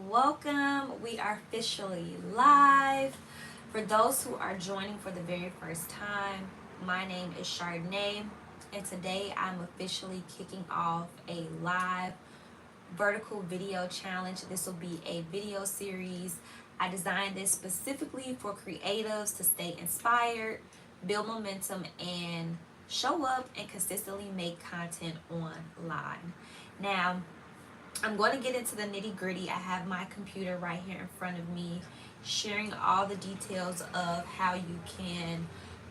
welcome. We are officially live. For those who are joining for the very first time, my name is Chardonnay, and today I'm officially kicking off a live vertical video challenge. This will be a video series. I designed this specifically for creatives to stay inspired, build momentum, and show up and consistently make content online. Now, I'm going to get into the nitty gritty. I have my computer right here in front of me, sharing all the details of how you can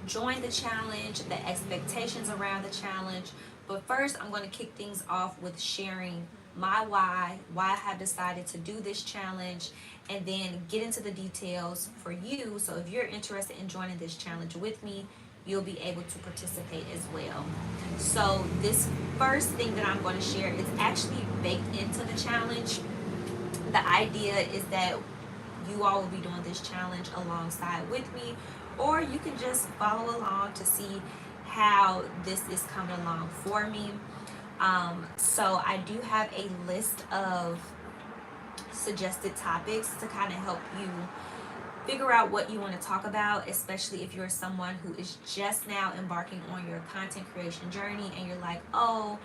join the challenge, the expectations around the challenge. But first, I'm going to kick things off with sharing my why I have decided to do this challenge, and then get into the details for you. So if you're interested in joining this challenge with me, you'll be able to participate as well. So this first thing that I'm going to share is actually baked into the challenge. The idea is that you all will be doing this challenge alongside with me, or you can just follow along to see how this is coming along for me. So I do have a list of suggested topics to kind of help you figure out what you want to talk about, especially if you're someone who is just now embarking on your content creation journey and you're like, oh,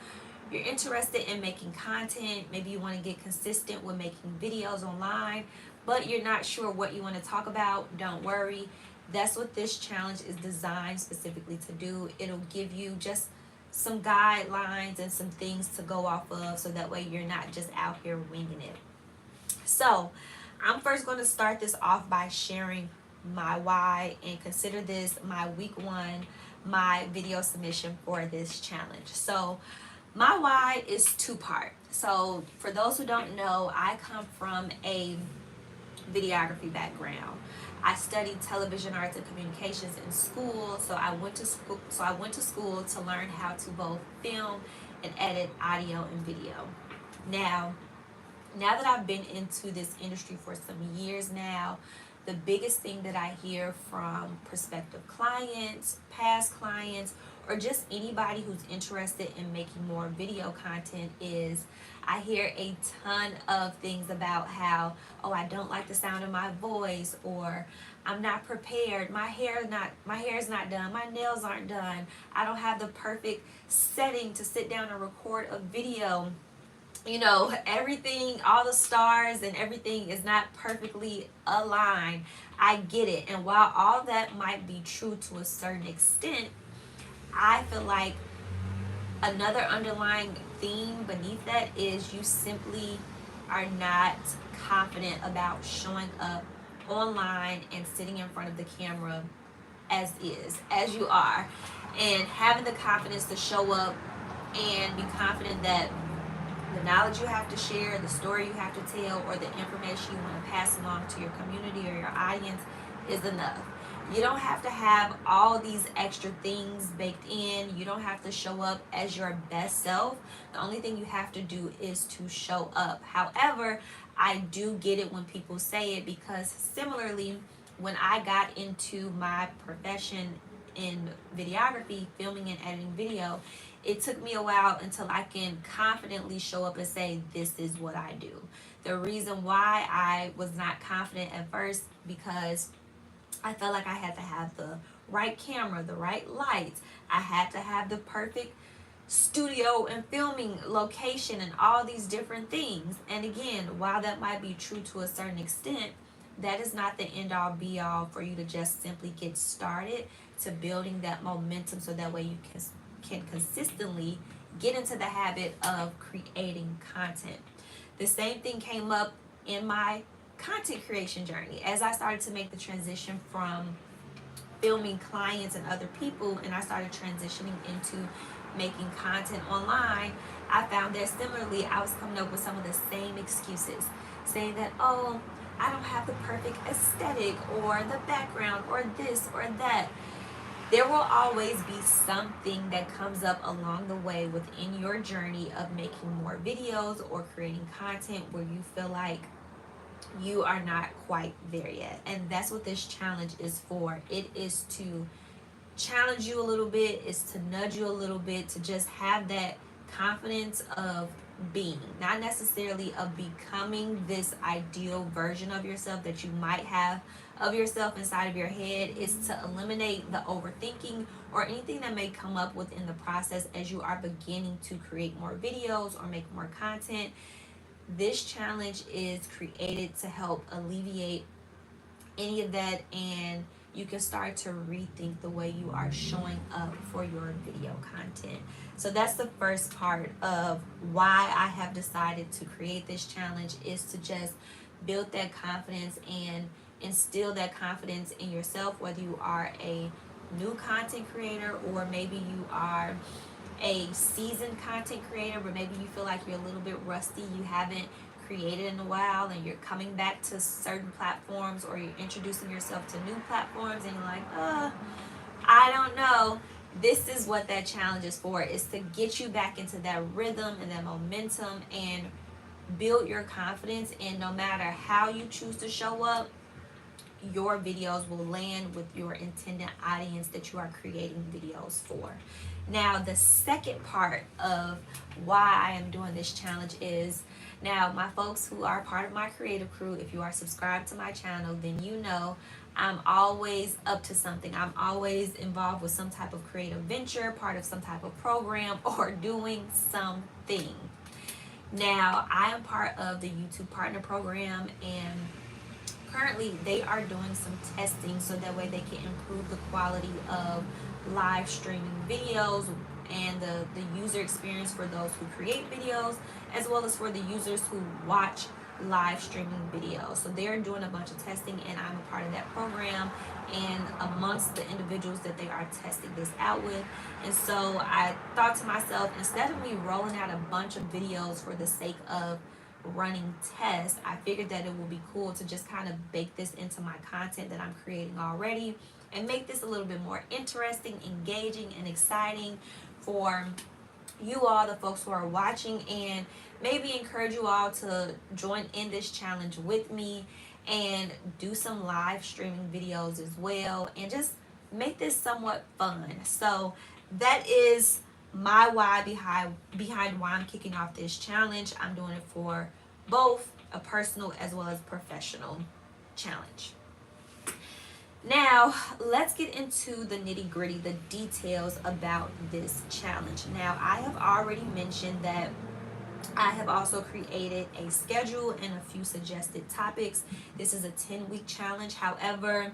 you're interested in making content. Maybe you want to get consistent with making videos online, but you're not sure what you want to talk about. Don't worry. That's what this challenge is designed specifically to do. It'll give you just some guidelines and some things to go off of so that way you're not just out here winging it. So, I'm first going to start this off by sharing my why, and consider this my week one, my video submission for this challenge. So, my why is two part. So, for those who don't know, I come from a videography background. I studied television arts and communications in school, so I went to school. To learn how to both film and edit audio and video. Now, now that I've been into this industry for some years now, the biggest thing that I hear from prospective clients, past clients, or just anybody who's interested in making more video content is I hear a ton of things about how, oh, I don't like the sound of my voice, or I'm not prepared, my hair's not done, my nails aren't done, I don't have the perfect setting to sit down and record a video. Everything, all the stars and everything is not perfectly aligned. I get it. And while all that might be true to a certain extent, I feel like another underlying theme beneath that is you simply are not confident about showing up online and sitting in front of the camera as you are, and having the confidence to show up and be confident that the knowledge you have to share, the story you have to tell, or the information you want to pass along to your community or your audience is enough. You don't have to have all these extra things baked in. You don't have to show up as your best self. The only thing you have to do is to show up. However, I do get it when people say it, because similarly, when I got into my profession in videography, filming and editing video, it took me a while until I can confidently show up and say, this is what I do. The reason why I was not confident at first, because I felt like I had to have the right camera, the right lights. I had to have the perfect studio and filming location and all these different things. And again, while that might be true to a certain extent, that is not the end all be all for you to just simply get started to building that momentum, so that way you can consistently get into the habit of creating content. The same thing came up in my content creation journey as I started to make the transition from filming clients and other people, and I started transitioning into making content online. I found that similarly I was coming up with some of the same excuses, saying that, oh, I don't have the perfect aesthetic or the background or this or that. There will always be something that comes up along the way within your journey of making more videos or creating content where you feel like you are not quite there yet. And that's what this challenge is for. It is to challenge you a little bit, is to nudge you a little bit, to just have that confidence of being, not necessarily of becoming this ideal version of yourself that you might have of yourself inside of your head. Is to eliminate the overthinking or anything that may come up within the process as you are beginning to create more videos or make more content. This challenge is created to help alleviate any of that, and you can start to rethink the way you are showing up for your video content. So that's the first part of why I have decided to create this challenge, is to just build that confidence and instill that confidence in yourself, whether you are a new content creator or maybe you are a seasoned content creator, but maybe you feel like you're a little bit rusty, you haven't created in a while, and you're coming back to certain platforms, or you're introducing yourself to new platforms and you're like, I don't know. This is what that challenge is for, is to get you back into that rhythm and that momentum and build your confidence. And no matter how you choose to show up, your videos will land with your intended audience that you are creating videos for. Now, the second part of why I am doing this challenge is, now, my folks who are part of my creative crew, if you are subscribed to my channel, then you know I'm always up to something. I'm always involved with some type of creative venture, part of some type of program, or doing something. Now, I am part of the YouTube Partner Program, and currently they are doing some testing so that way they can improve the quality of live streaming videos and the user experience for those who create videos, as well as for the users who watch live streaming videos. So they're doing a bunch of testing, and I'm a part of that program and amongst the individuals that they are testing this out with. And so I thought to myself, instead of me rolling out a bunch of videos for the sake of running tests, I figured that it would be cool to just kind of bake this into my content that I'm creating already and make this a little bit more interesting, engaging, and exciting for you all, the folks who are watching, and maybe encourage you all to join in this challenge with me and do some live streaming videos as well, and just make this somewhat fun. So that is my why behind why I'm kicking off this challenge. I'm doing it for both a personal as well as professional challenge. Now, let's get into the nitty gritty, the details about this challenge. Now, I have already mentioned that I have also created a schedule and a few suggested topics. This is a 10-week challenge. However,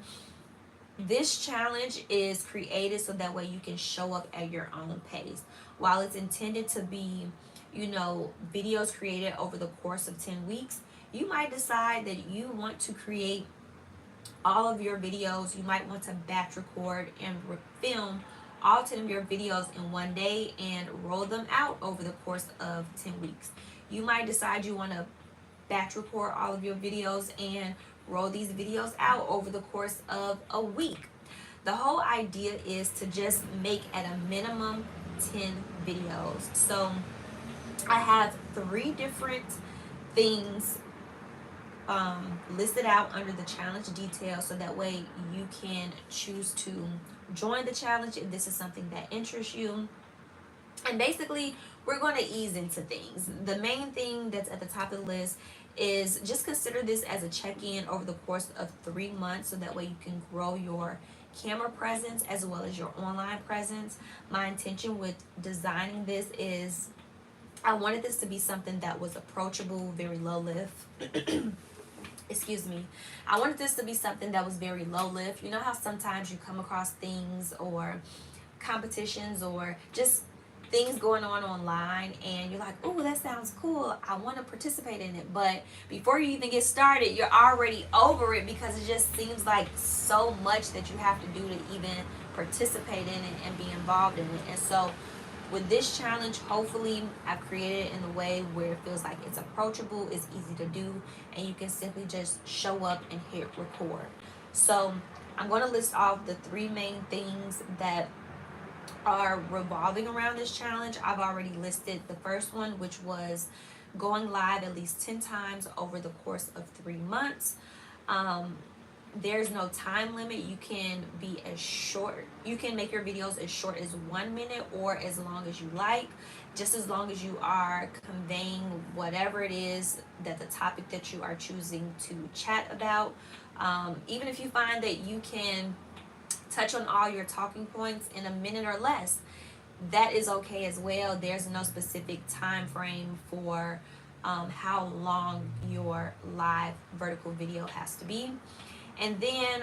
this challenge is created so that way you can show up at your own pace. While it's intended to be, videos created over the course of 10 weeks, you might decide that you want to create all of your videos. You might want to batch record and film all 10 of your videos in one day and roll them out over the course of 10 weeks. You might decide you want to batch record all of your videos and roll these videos out over the course of a week. The whole idea is to just make at a minimum 10 videos. So I have 3 different things listed out under the challenge details, so that way you can choose to join the challenge if this is something that interests you. And basically, we're going to ease into things. The main thing that's at the top of the list is just consider this as a check-in over the course of 3 months, so that way you can grow your camera presence as well as your online presence. My intention with designing this is I wanted this to be something that was approachable, very low lift. Excuse me. I wanted this to be something that was very low lift. You know how sometimes you come across things or competitions or just things going on online and you're like, oh, that sounds cool, I want to participate in it, but before you even get started, you're already over it because it just seems like so much that you have to do to even participate in it and be involved in it. And so with this challenge, hopefully I've created it in a way where it feels like it's approachable, it's easy to do, and you can simply just show up and hit record. So I'm going to list off the 3 main things that are revolving around this challenge. I've already listed the first one, which was going live at least 10 times over the course of 3 months. There's no time limit. You can be as short, you can make your videos as short as 1 minute or as long as you like, just as long as you are conveying whatever it is that the topic that you are choosing to chat about. Even if you find that you can touch on all your talking points in a minute or less, that is okay as well. There's no specific time frame for how long your live vertical video has to be. And then,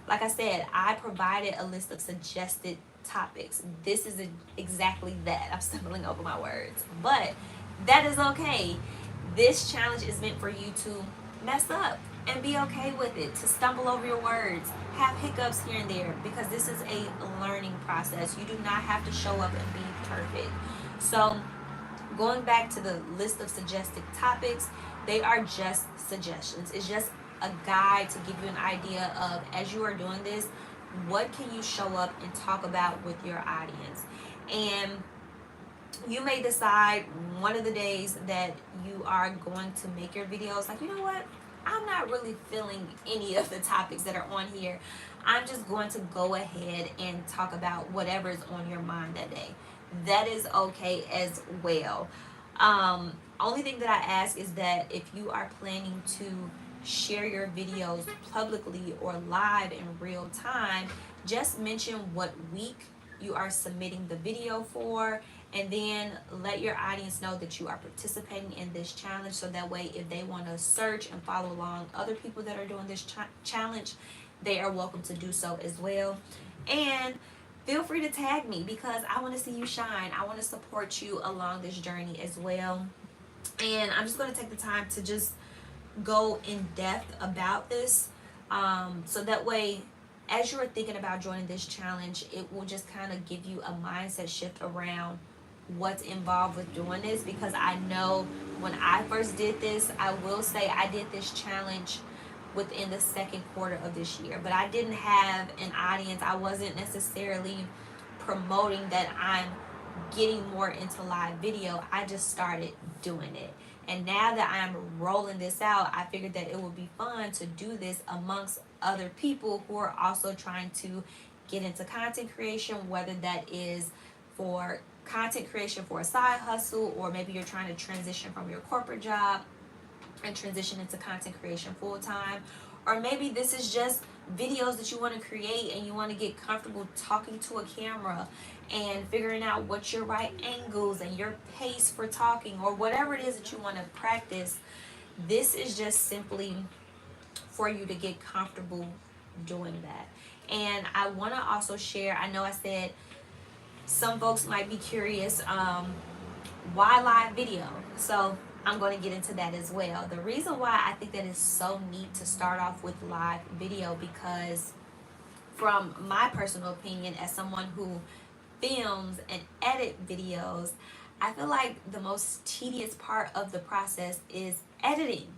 like I said, I provided a list of suggested topics. This is exactly that. I'm stumbling over my words, but that is okay. This challenge is meant for you to mess up and be okay with it, to stumble over your words, have hiccups here and there, because this is a learning process. You do not have to show up and be perfect. So, going back to the list of suggested topics, they are just suggestions. It's just a guide to give you an idea of, as you are doing this, what can you show up and talk about with your audience. And you may decide one of the days that you are going to make your videos, like, you know what, I'm not really feeling any of the topics that are on here. I'm just going to go ahead and talk about whatever is on your mind that day. That is okay as well. Only thing that I ask is that if you are planning to share your videos publicly or live in real time, just mention what week you are submitting the video for, and then let your audience know that you are participating in this challenge, so that way if they want to search and follow along other people that are doing this challenge, they are welcome to do so as well. And feel free to tag me, because I want to see you shine. I want to support you along this journey as well. And I'm just going to take the time to just go in depth about this, so that way as you're thinking about joining this challenge, it will just kind of give you a mindset shift around what's involved with doing this. Because I know when I first did this, I will say I did this challenge within the second quarter of this year, but I didn't have an audience. I wasn't necessarily promoting that I'm getting more into live video. I just started doing it. And now that I'm rolling this out, I figured that it would be fun to do this amongst other people who are also trying to get into content creation, whether that is for content creation for a side hustle, or maybe you're trying to transition from your corporate job and transition into content creation full time, or maybe this is just videos that you want to create and you want to get comfortable talking to a camera and figuring out what your right angles and your pace for talking, or whatever it is that you want to practice. This is just simply for you to get comfortable doing that. And I want to also share, I know I said some folks might be curious, why live video? So I'm going to get into that as well. The reason why I think that is so neat to start off with live video, because from my personal opinion, as someone who films and edit videos, I feel like the most tedious part of the process is editing.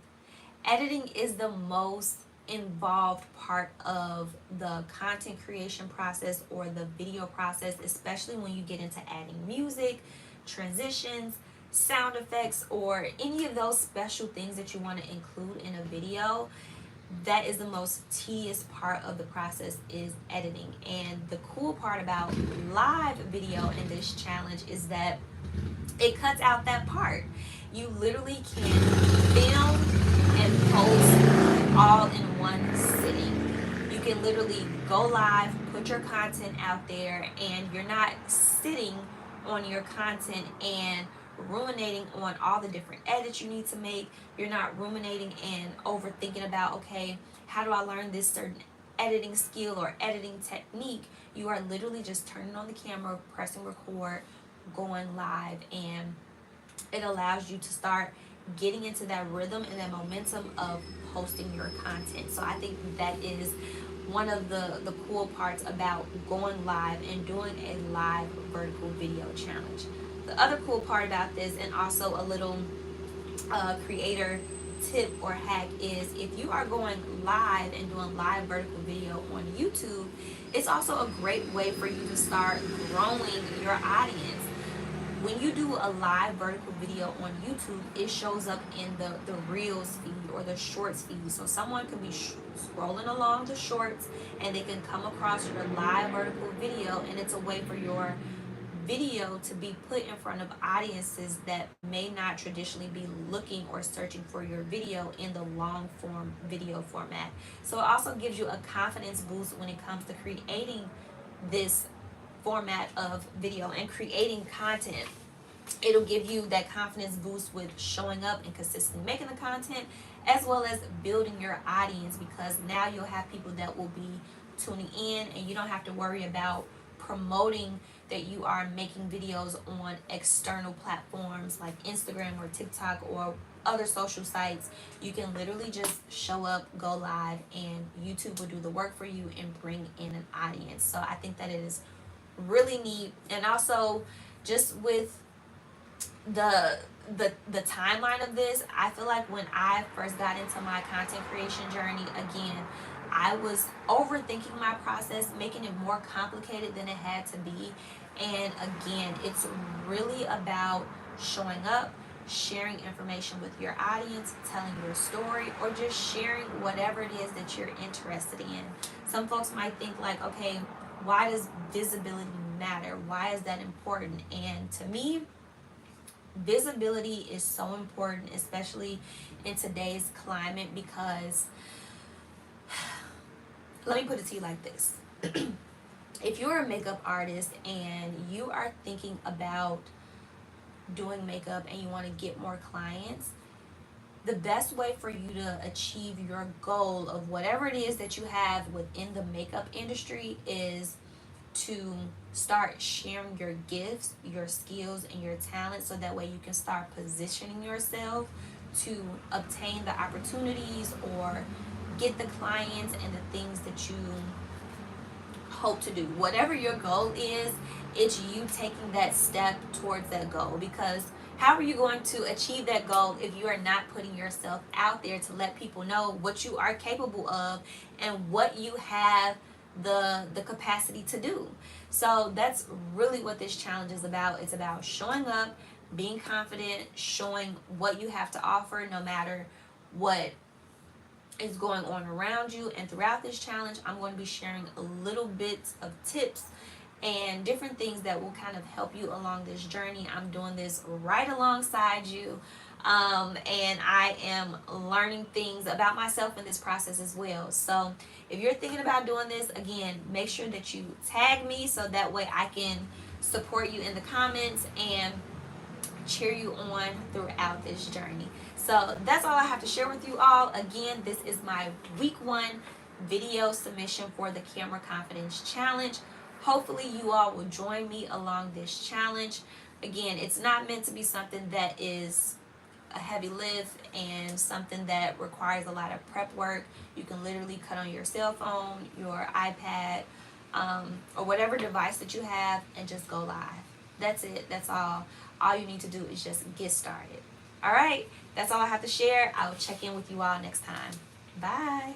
Editing is the most involved part of the content creation process or the video process, especially when you get into adding music, transitions, sound effects, or any of those special things that you want to include in a video. That is the most tedious part of the process, is editing. And the cool part about live video in this challenge is that it cuts out that part. You literally can film and post all in one sitting. You can literally go live, put your content out there, and you're not sitting on your content and ruminating on all the different edits you need to make. You're not ruminating and overthinking about, okay, how do I learn this certain editing skill or editing technique? You are literally just turning on the camera, pressing record, going live, and it allows you to start getting into that rhythm and that momentum of posting your content. So I think that is one of the cool parts about going live and doing a live vertical video challenge. The other cool part about this, and also a little creator tip or hack, is if you are going live and doing live vertical video on YouTube, it's also a great way for you to start growing your audience. when you do a live vertical video on YouTube, it shows up in the Reels feed or the Shorts feed. So someone can be scrolling along the Shorts and they can come across your live vertical video, and it's a way for your video to be put in front of audiences that may not traditionally be looking or searching for your video in the long form video format. So it also gives you a confidence boost when it comes to creating this format of video and creating content. It'll give you that confidence boost with showing up and consistently making the content, as well as building your audience, because now you'll have people that will be tuning in and you don't have to worry about promoting that you are making videos on external platforms like Instagram or TikTok or other social sites. You can literally just show up, go live, and YouTube will do the work for you and bring in an audience. So I think that it is really neat. And also, just with the timeline of this, I feel like when I first got into my content creation journey, again, I was overthinking my process, making it more complicated than it had to be. And again, it's really about showing up, sharing information with your audience, telling your story, or just sharing whatever it is that you're interested in. Some folks might think like, okay, why does visibility matter? Why is that important? And to me, visibility is so important, especially in today's climate, because let me put it to you like this. If you're a makeup artist and you are thinking about doing makeup and you want to get more clients, the best way for you to achieve your goal of whatever it is that you have within the makeup industry is to start sharing your gifts, your skills, and your talents, so that way you can start positioning yourself to obtain the opportunities or get the clients and the things that you hope to do. Whatever your goal is, it's you taking that step towards that goal, because how are you going to achieve that goal if you are not putting yourself out there to let people know what you are capable of and what you have the capacity to do? So that's really what this challenge is about. It's about showing up, being confident, showing what you have to offer no matter what is going on around you. And throughout this challenge, I'm going to be sharing a little bits of tips and different things that will kind of help you along this journey. I'm doing this right alongside you. And I am learning things about myself in this process as well. So if you're thinking about doing this, again, make sure that you tag me so that way I can support you in the comments and cheer you on throughout this journey. So that's all I have to share with you all. Again, this is my week 1 video submission for the Camera Confidence Challenge. Hopefully you all will join me along this challenge. Again, it's not meant to be something that is a heavy lift and something that requires a lot of prep work. You can literally cut on your cell phone, your iPad, or whatever device that you have, and just go live. That's it. That's all. All you need to do is just get started. All right, that's all I have to share. I will check in with you all next time. Bye.